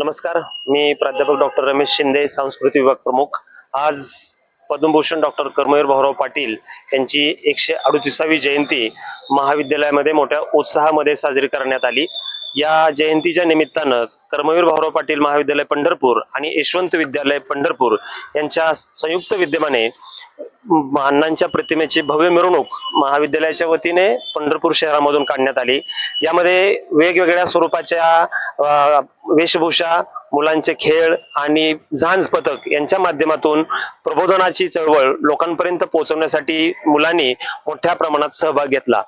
नमस्कार, मी प्राध्यापक डॉक्टर रमेश शिंदे, सांस्कृतिक विभाग प्रमुख। आज पद्मभूषण डॉक्टर कर्मवीर भाऊराव पाटील यांची 138वी जयंती महाविद्यालयामध्ये मोठ्या उत्साहामध्ये साजरी करण्यात आली। या जयंतीच्या निमित्तानं कर्मवीर भाऊराव पाटील महाविद्यालय पंढरपूर आणि यशवंत विद्यालय पंढरपूर यांच्या संयुक्त विद्यमाने अण्णांच्या प्रतिमेची भव्य मिरवणूक महाविद्यालयाच्या वतीने पंढरपूर शहरामधून काढण्यात आली। यामध्ये वेगवेगळ्या स्वरूपाच्या वेशभूषा, मुलांचे खेळ आणि झांज पथक यांच्या माध्यमातून प्रबोधनाची चळवळ लोकांपर्यंत पोहोचवण्यासाठी मुलांनी मोठ्या प्रमाणात सहभाग घेतला।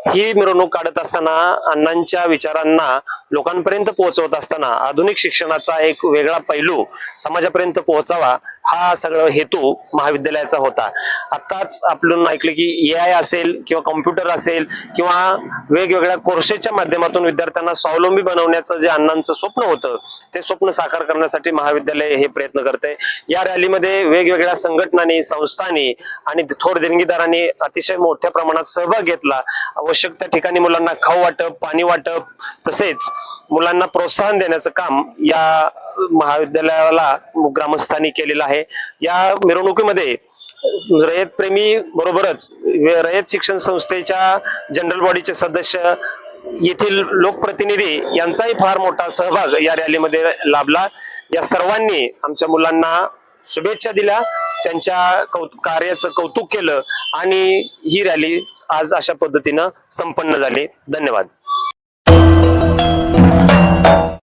ही मिरवणूक काढत असताना अण्णांच्या विचारांना लोकांपर्यंत पोहोचवत असताना आधुनिक शिक्षणाचा एक वेगळा पैलू समाजापर्यंत पोहोचावा हा सगळा हेतू महाविद्यालयाचा होता। आताच आपण ऐकले की AI असेल किंवा कॉम्प्युटर असेल किंवा वेगवेगळ्या कोर्सेसच्या माध्यमातून विद्यार्थ्यांना स्वावलंबी बनवण्याचं जे अण्णांचं स्वप्न होतं ते स्वप्न साकार करण्यासाठी महाविद्यालय हे प्रयत्न करते। या रॅलीमध्ये वेगवेगळ्या संघटनांनी, संस्थांनी आणि थोर देणगीदारांनी अतिशय मोठ्या प्रमाणात सहभाग घेतला। आवश्यक त्या ठिकाणी मुलांना खाऊ वाटप, पाणी वाटप तसेच मुलांना प्रोत्साहन देण्याचं काम या महाविद्यालयाला ग्रामस्थांनी केलेलं आहे। या मिरवणुकीमध्ये रयत प्रेमी बरोबरच रयत शिक्षण संस्थेच्या जनरल बॉडीचे सदस्य, येथील लोकप्रतिनिधी यांचाही फार मोठा सहभाग या रॅलीमध्ये लाभला। या सर्वांनी आमच्या मुलांना शुभेच्छा दिल्या, त्यांच्या कार्याचं कौतुक केलं आणि ही रॅली आज अशा पद्धतीनं संपन्न झाली। धन्यवाद।